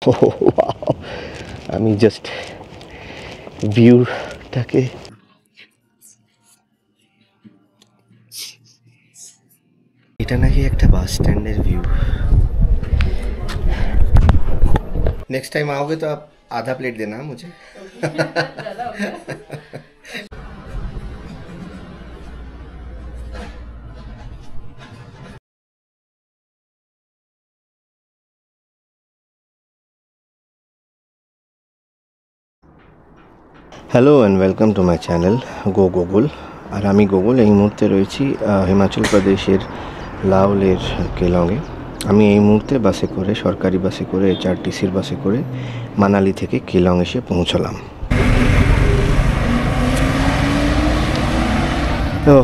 আমি জাস্ট ভিউটাকে এটা নাকি একটা বাস स्टैंडের व्यू। नेक्स्ट टाइम आओगे तो आप आधा प्लेट देना मुझे। Hello and welcome to my channel go Google. আর আমি গুগল এই মুহূর্তে রয়েছি হিমাচল প্রদেশের লাওলের কেলংয়ে। আমি এই মুহূর্তে বাসে করে, সরকারি বাসে করে, HRTCর বাসে করে মানালি থেকে কেলং এসে পৌঁছলাম। তো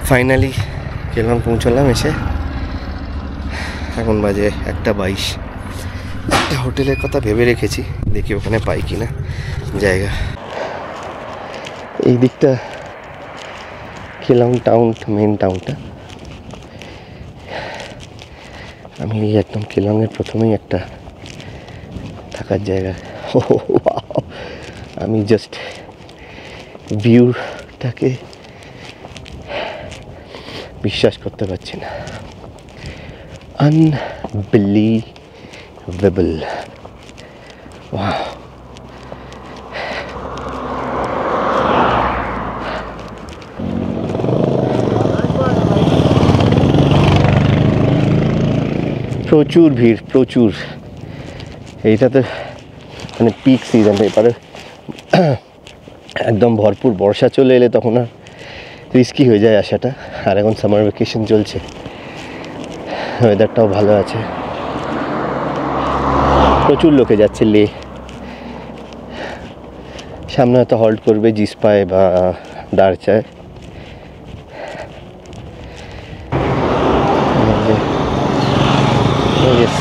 ফাইনালি কেলং পৌঁছলাম এসে। এখন বাজে 1:22। একটা হোটেলের কথা ভেবে রেখেছি, দেখি ওখানে পাই কিনা জায়গা। এই দিকটা কেলং টাউন, মেন টাউনটা। আমি একদম কেলংয়ের প্রথমেই একটা থাকার জায়গা। আমি জাস্ট ভিউটাকে বিশ্বাস করতে পারছি না। আনবিলিভেবল। ওয়াও। প্রচুর ভিড়, প্রচুর। এইটাতে মানে পিক সিজন, এবারে একদম ভরপুর বর্ষা চলে এলে তখন আর রিস্কি হয়ে যায় আসাটা। আর এখন সামার ভ্যাকেশন চলছে, ওয়েদারটাও ভালো আছে, প্রচুর লোকে যাচ্ছে। লে সামনে হয়তো হল্ট করবে জিসপায় বা দারচায়।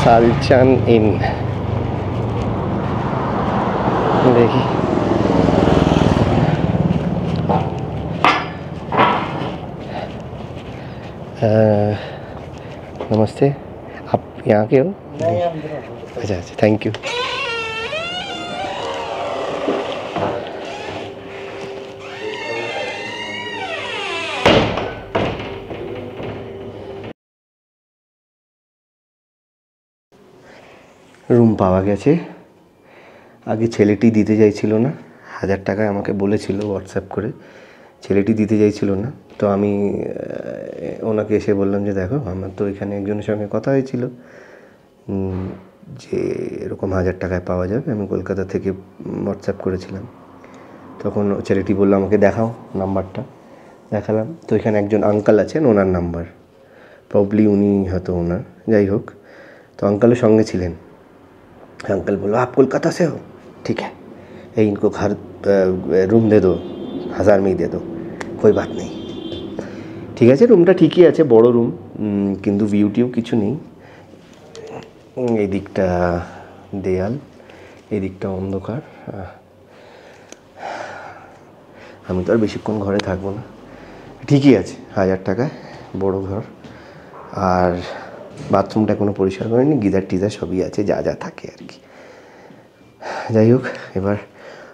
সালচান ইন, देखिए नमस्ते, आप यहाँ के हो? नहीं, अच्छा अच्छा, थैंक यू। রুম পাওয়া গেছে। আগে ছেলেটি দিতে চাইছিল না, 1000 টাকায় আমাকে বলেছিল হোয়াটসঅ্যাপ করে, ছেলেটি দিতে চাইছিল না। তো আমি ওনাকে এসে বললাম যে দেখো, আমার তো এখানে একজনের সঙ্গে কথা হয়েছিল যে এরকম 1000 টাকায় পাওয়া যাবে, আমি কলকাতা থেকে হোয়াটসঅ্যাপ করেছিলাম। তখন ছেলেটি বললো আমাকে দেখাও নাম্বারটা। দেখালাম, তো এখানে একজন আঙ্কাল আছেন, ওনার নাম্বার, প্রবলি উনি হয়তো ওনার, যাই হোক। তো আঙ্কালের সঙ্গে ছিলেন। अंकल बोलो आप कोलकाता से हो, ठीक है, ये इनको घर रूम दे दो, 1000 में ही दे दो, कोई बात नहीं। ঠিক আছে, রুমটা ঠিকই আছে, বড় রুম, কিন্তু ভিউ টিউ কিছু নেই। এই দিকটা দেয়াল, এই দিকটা অন্ধকার। আমি তো আর বেশিক্ষণ ঘরে থাকবো না। ঠিকই আছে, 1000 টাকায় বড় ঘর। আর বাথরুমটা কোনো পরিষ্কার করেনি, গিজার টিজার সবই আছে, যা যা থাকে আর কি। যাই হোক, এবার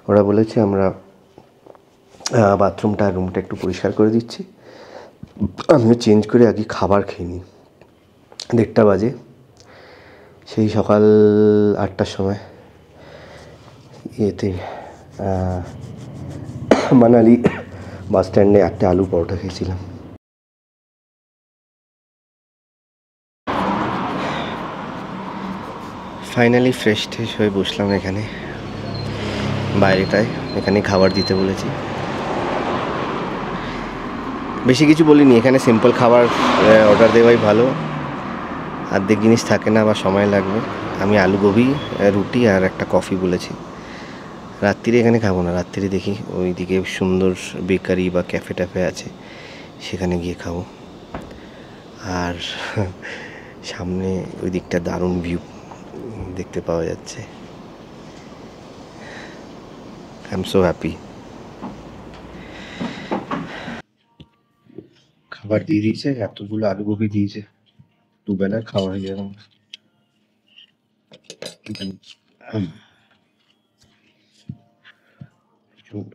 ওরা বলেছে আমরা বাথরুমটা, রুমটা একটু পরিষ্কার করে দিচ্ছি। আমিও চেঞ্জ করে আগে খাবার খেয়ে নিই। 1:30 বাজে, সেই সকাল 8টার সময় ইয়েতে মানালি বাস স্ট্যান্ডে একটা আলু পরোটা খেয়েছিলাম। ফাইনালি ফ্রেশ ট্রেশ হয়ে বসলাম এখানে বাইরেটায়। এখানে খাবার দিতে বলেছি, বেশি কিছু বলিনি। এখানে সিম্পল খাবার অর্ডার দেওয়াই ভালো, অর্ধেক জিনিস থাকে না বা সময় লাগবে। আমি আলু গোবি, রুটি আর একটা কফি বলেছি। রাত্রিরে এখানে খাবো না, রাত্রিরে দেখি ওইদিকে সুন্দর বেকারি বা ক্যাফে ট্যাফে আছে, সেখানে গিয়ে খাবো। আর সামনে ওই দিকটা দারুণ ভিউ দেখতে পাওয়া যাচ্ছে। I am so happy. খাবার দিয়ে দিয়েছে, এতগুলো আলু গোবি দিয়েছে, দুবেলার খাওয়া হয়ে যাবে।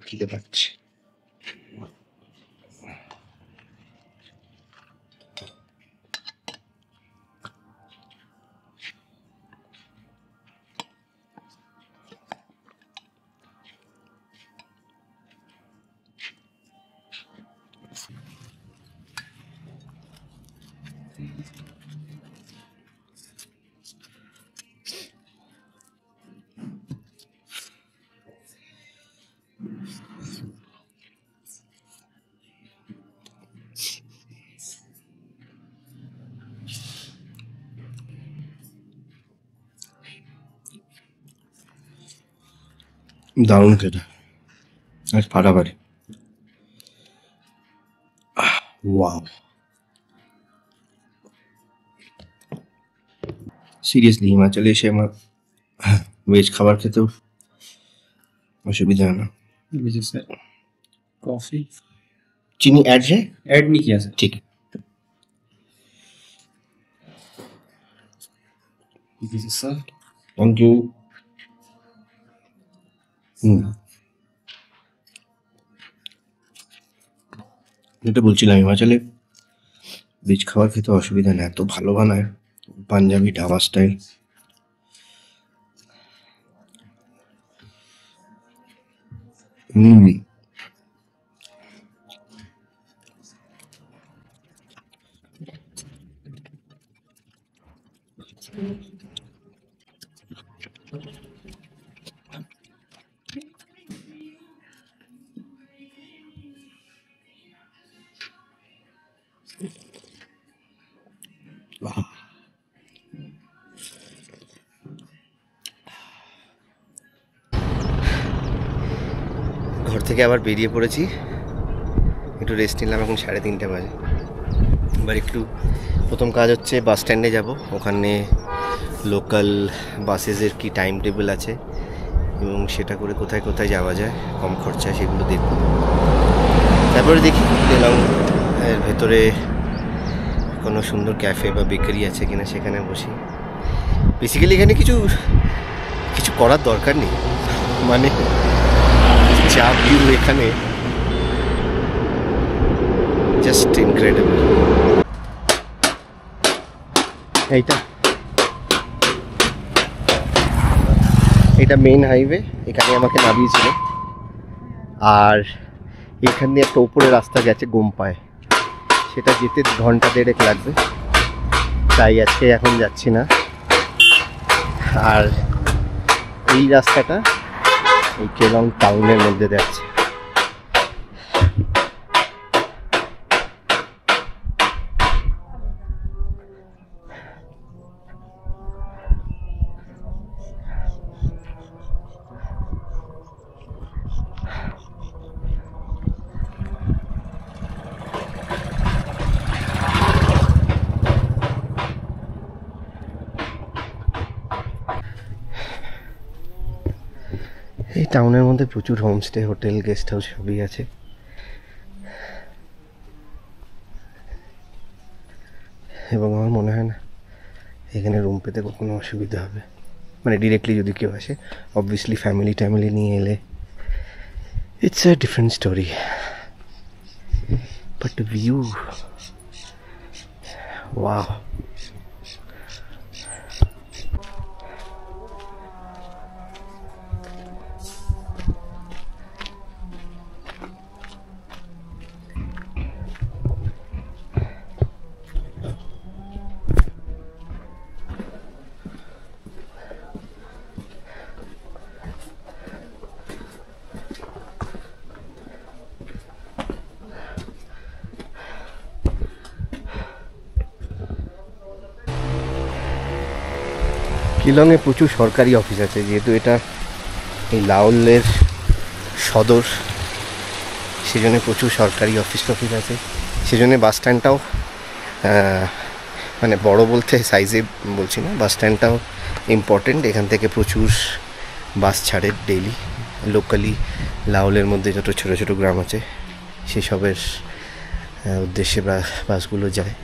খিদে পাচ্ছে। দারুণ খেতে, আজ ফাটাফাটি। ওয়াও, সিরিয়াসলি হিমাচলে এসে আমার ভেজ খাবার খেতেও असुविधा है ना। लीजिए सर, कॉफी चीनी ऐड है? ऐड नहीं किया सर। ठीक है। लीजिए सर। Thank you. যেটা বলছিলাম, হিমাচলে ভেজ খাবার খেতে অসুবিধা নেই, এত ভালো বানায়, পাঞ্জাবি ধাবা স্টাইল। ঘর থেকে আবার বেরিয়ে পড়েছি, একটু রেস্ট নিলাম। এখন 3:30 বাজে। এবার একটু প্রথম কাজ হচ্ছে বাস স্ট্যান্ডে যাব, ওখানে লোকাল বাসেসের কি টাইম টেবিল আছে এবং সেটা করে কোথায় কোথায় যাওয়া যায় কম খরচায় সেগুলো দেখব। তারপরে দেখি কেলং এর ভেতরে কোনো সুন্দর ক্যাফে বা বেকারি আছে কিনা, সেখানে বসি। বেসিক্যালি এখানে কিছু করার দরকার নেই, মানে যা ভিউ এখানে জাস্ট ইনক্রেডিবল। এটা মেইন হাইওয়ে, এখানে আমাকে নামিয়েছিল। আর এখান দিয়ে একটা উপরে রাস্তা গেছে গোমপায়, সেটা যেতে 1.5 ঘন্টা লাগবে, তাই আজকে এখন যাচ্ছি না। আর এই রাস্তাটা এই কেলং টাউনের মধ্যে যাচ্ছে। এই টাউনের মধ্যে প্রচুর হোমস্টে, হোটেল, গেস্ট হাউস সবই আছে। এবং আমার মনে হয় না এখানে রুম পেতে কখনো অসুবিধা হবে, মানে ডিরেক্টলি যদি কেউ আসে। অবভিয়াসলি ফ্যামিলি নিয়ে এলে it's a different story, but view wow. শিলংয়ে প্রচুর সরকারি অফিস আছে, যেহেতু এটা এই লাওলের সদর, সেজন্য প্রচুর সরকারি অফিস আছে। সেজন্য বাস স্ট্যান্ডটাও মানে বড় বলতে সাইজে বলছি না, বাস স্ট্যান্ডটাও ইম্পর্টেন্ট। এখান থেকে প্রচুর বাস ছাড়ে ডেইলি, লোকালি লাওলের মধ্যে যত ছোটো ছোটো গ্রাম আছে সেসবের উদ্দেশ্যে বাসগুলো যায়।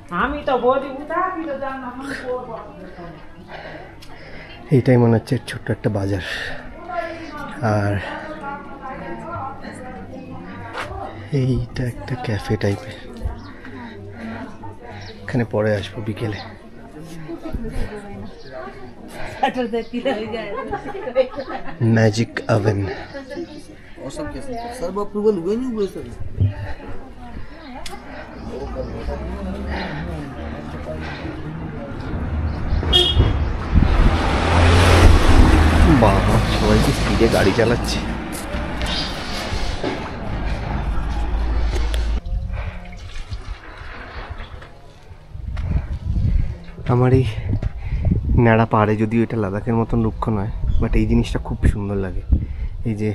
আমি তো বলি উঠা কিন্তু জান না আমি করব। এইটাই মনে হচ্ছে ছোট্ট একটা বাজার। আর এইটা একটা ক্যাফে টাইপের, এখানে পরে আসবো বিকেলে। Magic oven. सर्व अप्रूवल हुए नहीं हुए सर? বাবা, সবাই কি স্পিডে গাড়ি চালাচ্ছে। আমার এই ন্যাড়া পাহাড়ে, যদিও এটা লাদাখের মতন রুক্ষ নয়, বাট এই জিনিসটা খুব সুন্দর লাগে। এই যে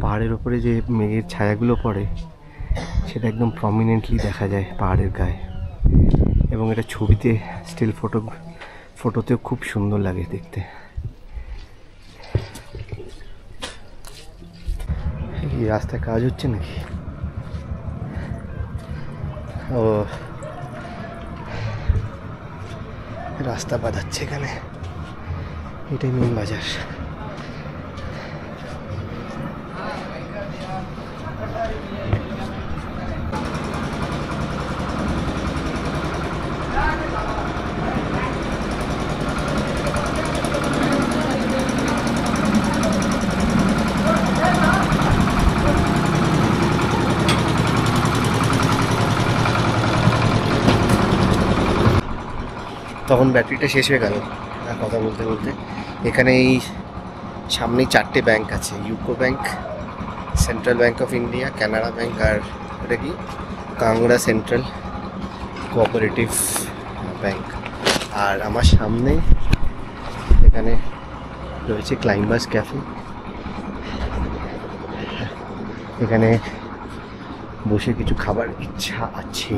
পাহাড়ের ওপরে যে মেঘের ছায়াগুলো পড়ে, সেটা একদম প্রমিনেন্টলি দেখা যায় পাহাড়ের গায়ে, এবং এটা ছবিতে স্টিল ফটোতেও খুব সুন্দর লাগে দেখতে। এই রাস্তায় কাজ হচ্ছে নাকি? ও, রাস্তা বাঁধাচ্ছে এখানে, এটাই মেন বাজার। তখন ব্যাটারিটা শেষ হয়ে গেল কথা বলতে বলতে। এখানে এই সামনেই 4টে ব্যাংক আছে, UCO bank, central bank of India, Canara bank, আর এটা কি কাংড়া সেন্ট্রাল কোঅপারেটিভ ব্যাংক। আর আমার সামনে এখানে রয়েছে ক্লাইম্বার্স ক্যাফে। এখানে বসে কিছু খাবার ইচ্ছা আছে,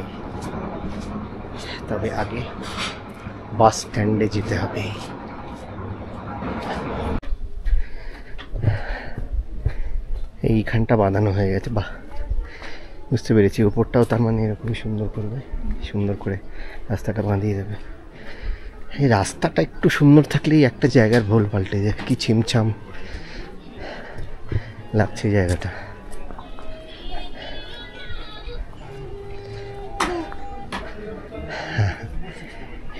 তবে আগে বাস স্ট্যান্ডে যেতে হবে। এইখানটা বাঁধানো হয়ে গেছে, বাহ, বুঝতে পেরেছি। ওপরটাও তার মানে এরকমই সুন্দর করে রাস্তাটা বাঁধিয়ে দেবে। এই রাস্তাটা একটু সুন্দর থাকলেই একটা জায়গার ভুল পাল্টে যায়, কি ছিমছাম লাগছে জায়গাটা।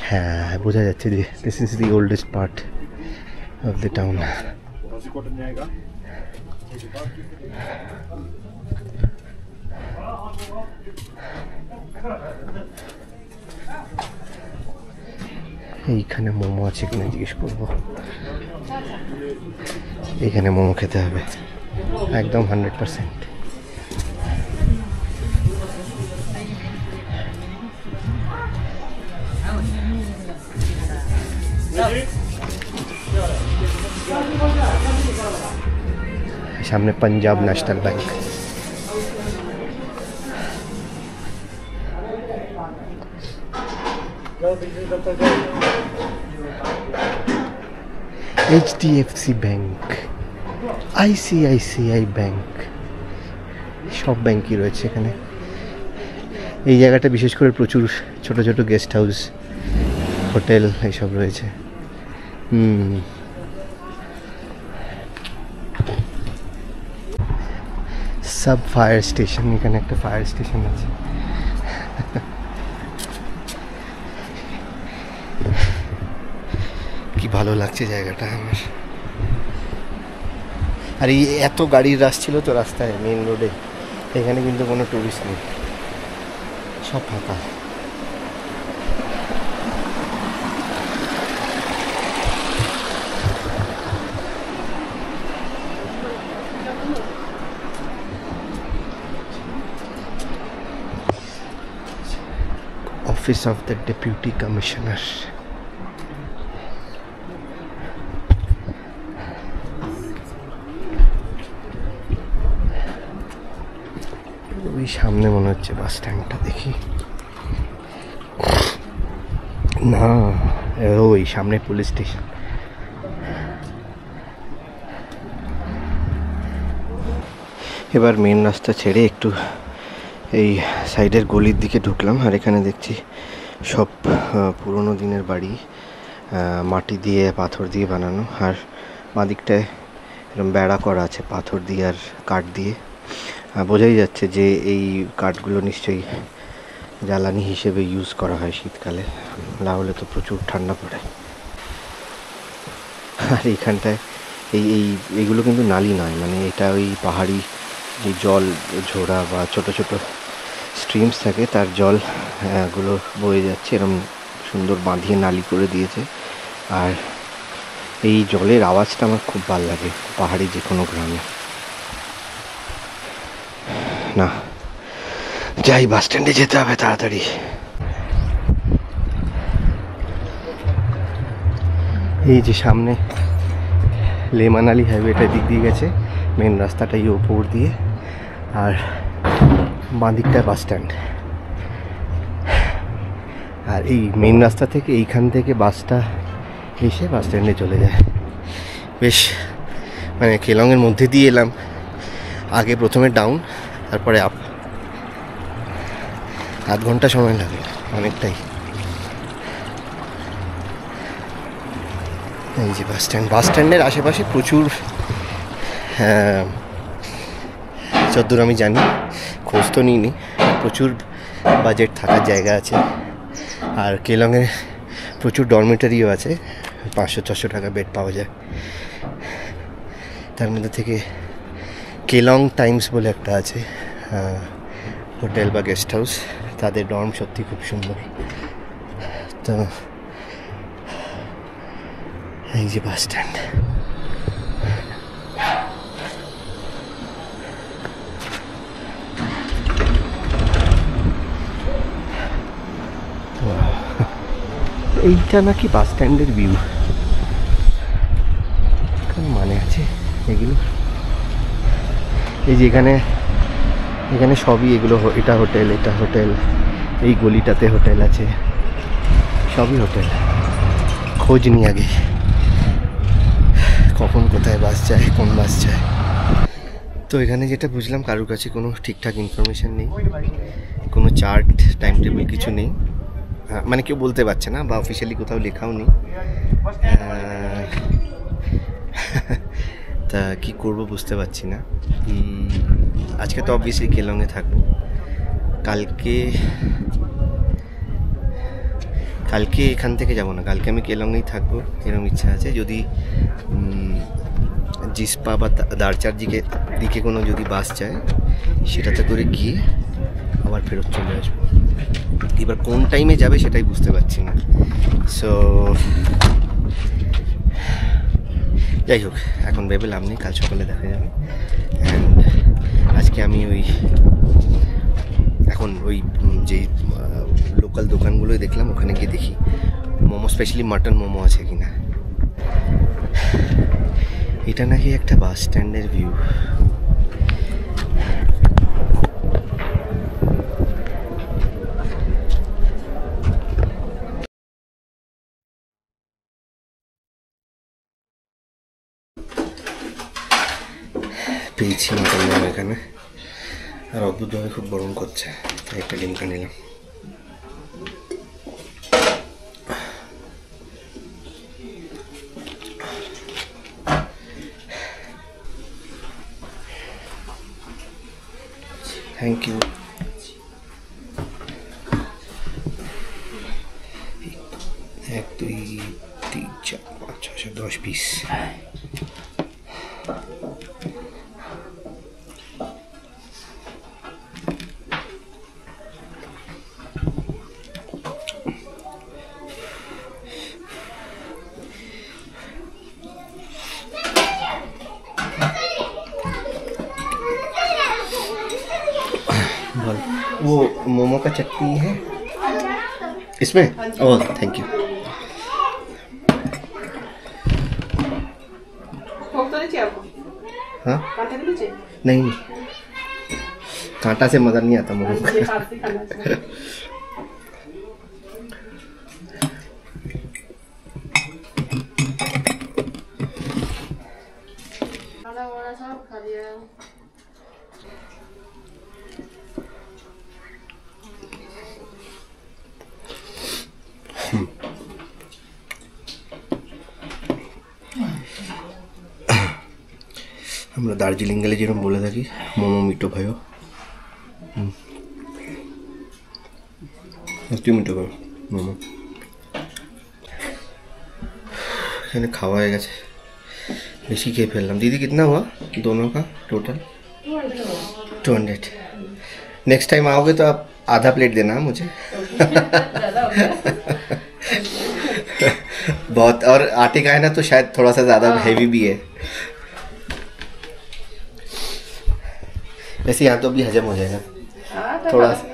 হ্যাঁ, বোঝা যাচ্ছে যে this is the oldest part of the town. এইখানে মোমো আছে কিনা জিজ্ঞেস করবো। এইখানে মোমো খেতে হবে একদম 100%। সামনে Punjab national bank. HDFC bank, ICICI bank, সব ব্যাংকই রয়েছে এখানে। এই জায়গাটা বিশেষ করে প্রচুর ছোট ছোট গেস্ট হাউস, হোটেল এইসব রয়েছে। সাব ফায়ার স্টেশন, এখানে একটা ফায়ার স্টেশন আছে। কি ভালো লাগছে জায়গাটা আমার। আর এই এত গাড়ির রাশ ছিল তো রাস্তায়, মেন রোডে। এখানে কিন্তু কোনো টুরিস্ট নেই, সব ফাঁকা। Office of the Deputy Commissioner. ওই সামনে মনে হচ্ছে বাস স্ট্যান্ডটা, দেখি না, ওই সামনে পুলিশ স্টেশন। এবার মেন রাস্তা ছেড়ে একটু এই সাইডের গলির দিকে ঢুকলাম, আর এখানে দেখছি সব পুরনো দিনের বাড়ি, মাটি দিয়ে পাথর দিয়ে বানানো। আর বাঁদিকটায় এরকম বেড়া করা আছে পাথর দিয়ে আর কাঠ দিয়ে। বোঝাই যাচ্ছে যে এই কাঠগুলো নিশ্চয়ই জ্বালানি হিসেবে ইউজ করা হয় শীতকালে, না হলে তো প্রচুর ঠান্ডা পড়ে। আর এইখানটায় এইগুলো কিন্তু নালি নয়, মানে এটা ওই পাহাড়ি যে জল ঝোড়া বা ছোট ছোট স্ট্রিমস থাকে তার জল গুলো বয়ে যাচ্ছে, এরকম সুন্দর বাঁধিয়ে নালি করে দিয়েছে। আর এই জলের আওয়াজটা আমার খুব ভালো লাগে পাহাড়ি যে কোনো গ্রামে। না যাই, বাস স্ট্যান্ডে যেতে হবে তাড়াতাড়ি। এই যে সামনে লে মানালি হাইওয়েটা দিক দিয়ে গেছে, মেন রাস্তাটা এই ওপর দিয়ে, আর বাঁ দিকটায় বাস স্ট্যান্ড। আর এই মেন রাস্তা থেকে এইখান থেকে বাসটা এসে বাস স্ট্যান্ডে চলে যায়। বেশ মানে কেলংয়ের মধ্যে দিয়ে এলাম, আগে প্রথমে ডাউন তারপরে আপ, আধ ঘন্টা সময় লাগে অনেকটাই। এই যে বাস স্ট্যান্ড, বাস স্ট্যান্ডের আশেপাশে প্রচুর, যতদূর আমি জানি, খোঁজ তো নিইনি, প্রচুর বাজেট থাকার জায়গা আছে। আর কেলংয়ে প্রচুর ডরমিটারিও আছে, 500-600 টাকা বেড পাওয়া যায়। তার মধ্যে থেকে কেলং টাইমস বলে একটা আছে হোটেল বা গেস্ট হাউস, তাদের ডর্ম সত্যি খুব সুন্দর। তো এই যে বাস স্ট্যান্ড, এইটা নাকি বাস স্ট্যান্ডের ভিউ, মানে আছে এগুলো। এই যে এখানে সবই এগুলো, এটা হোটেল, এটা হোটেল, এই গলিটাতে হোটেল আছে, সবই হোটেল। খোঁজ নি আগে কখন কোথায় বাস যায়, কোন বাস যায়। তো এখানে যেটা বুঝলাম, কারোর কাছে কোনো ঠিকঠাক ইনফরমেশান নেই, কোনো চার্ট টাইম টেবিল কিছু নেই, মানে কেউ বলতে পারছে না, বা অফিসিয়ালি কোথাও লেখাও নেই। তা কী করবো বুঝতে পারছি না। আজকে তো অবভিয়াসলি কেলংয়ে থাকবো, কালকে এখান থেকে যাব না, কালকে আমি কেলংয়েই থাকবো এরকম ইচ্ছা আছে। যদি জিসপা বা দারচার দিকে কোনো যদি বাস যায়, সেটাতে করে গিয়ে আবার ফেরত চলে আসবো। এবার কোন টাইমে যাবে সেটাই বুঝতে পারছি না। সো যাই হোক, এখন ভেবে লাভ নেই, কাল সকালে দেখা যাবে। অ্যান্ড আজকে আমি এখন ওই যে লোকাল দোকানগুলোই দেখলাম, ওখানে গিয়ে দেখি মোমো, স্পেশালি মাটন মোমো আছে কিনা। এটা নাকি একটা বাস স্ট্যান্ডের ভিউ। পেয়েছি মাটন মোমো এখানে, আর অদ্ভুতভাবে খুব গরম করছে, তাই একটা লিমকা নিলাম। Thank you. 1 2 3 4 5 6 10 পিস। वो मोमो का चटनी है इसमें? Oh thank you. हाँ नहीं, कांटा से मजा नहीं आता मोमो का। আমরা দার্জিলিং গেলে যেরকম বলে থাকি মোমো মিটো ভাইও, একটু মিটো ভাই মোমো। এখানে খাওয়া হয়ে গেছে, বেশি খেয়ে ফেললাম। दीदी कितना हुआ दोनों का टोटल? 200। नेक्स्ट टाइम आओगे तो आप आधा प्लेट देना मुझे। बहुत, और आटे का है ना तो शायद थोड़ा सा ज़्यादा हैवी भी है। वैसे यहाँ तो भी हजम हो जाएगा थोड़ा सा।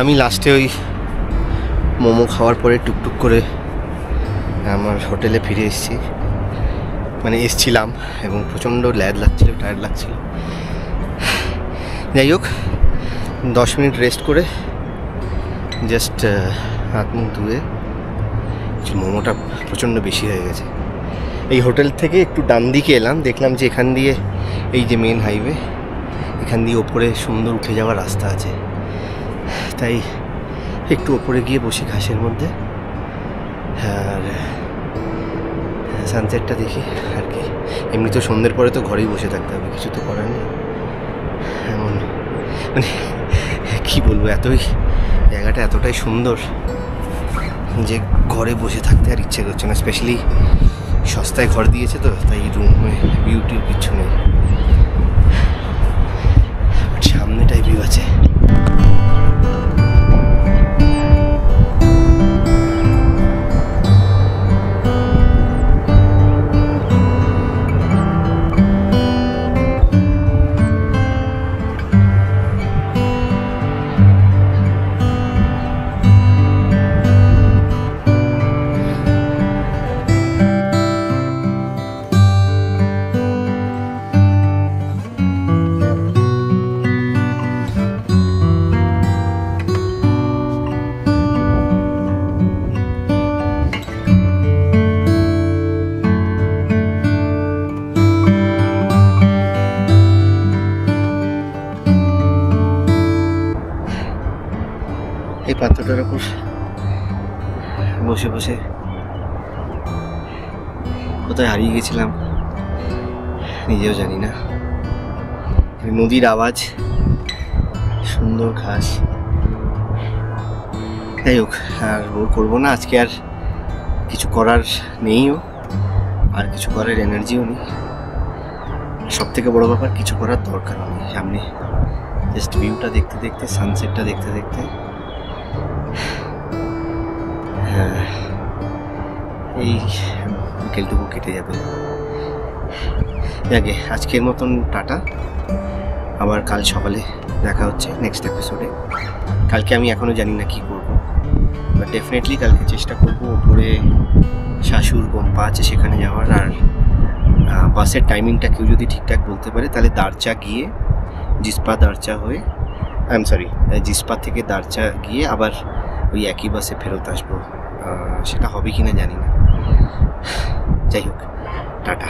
আমি লাস্টে ওই মোমো খাওয়ার পরে টুকটুক করে আমার হোটেলে ফিরে এসেছি, মানে এসছিলাম, এবং প্রচণ্ড ল্যাদ লাগছিল, টায়ার্ড লাগছিল। যাই হোক 10 মিনিট রেস্ট করে জাস্ট হাত মুখ ধুয়ে, মোমোটা প্রচণ্ড বেশি হয়ে গেছে। এই হোটেল থেকে একটু ডান দিকে এলাম, দেখলাম যে এখান দিয়ে এই যে মেন হাইওয়ে, এখান দিয়ে ওপরে সুন্দর উঠে যাওয়ার রাস্তা আছে, তাই একটু ওপরে গিয়ে বসি ঘাসের মধ্যে, আর সানসেটটা দেখি আর কি। এমনি তো সন্ধ্যের পরে তো ঘরেই বসে থাকতে হবে, কিছু তো করার নেই। এমন মানে কী বলবো, জায়গাটা এতটাই সুন্দর যে ঘরে বসে থাকতে আর ইচ্ছে করছে না। স্পেশালি সস্তায় ঘর দিয়েছে তো, তাই রুমে বিউটির কিচ্ছু নেই, সামনেটাই ভিউ আছে। এই পাথরটার উপর বসে বসে কোথায় হারিয়ে গেছিলাম নিজেও জানি না। নদীর আওয়াজ, সুন্দর ঘাস। যাই হোক, আর বোর করবো না আজকে, আর কিছু করার নেইও, আর কিছু করার এনার্জিও নেই। সব থেকে বড় ব্যাপার, কিছু করার দরকারও নেই। সামনে জাস্ট ভিউটা দেখতে দেখতে, সানসেটটা দেখতে দেখতে এই বিকেলটুকু কেটে যাবে। আগে আজকের মতন টাটা, আবার কাল সকালে দেখা হচ্ছে নেক্সট এপিসোডে। কালকে আমি এখনও জানি না কী করবো, বাট ডেফিনেটলি কালকে চেষ্টা করবো ওপরে শাশুর গোম্পা আছে সেখানে যাওয়ার। আর বাসের টাইমিংটা কেউ যদি ঠিকঠাক বলতে পারে তাহলে দারচা গিয়ে জিসপা দারচা হয়ে, জিসপা থেকে দারচা গিয়ে আবার ওই একই বাসে ফেরত আসবো। সেটা হবে কি না জানি না। যাই হোক, টাটা।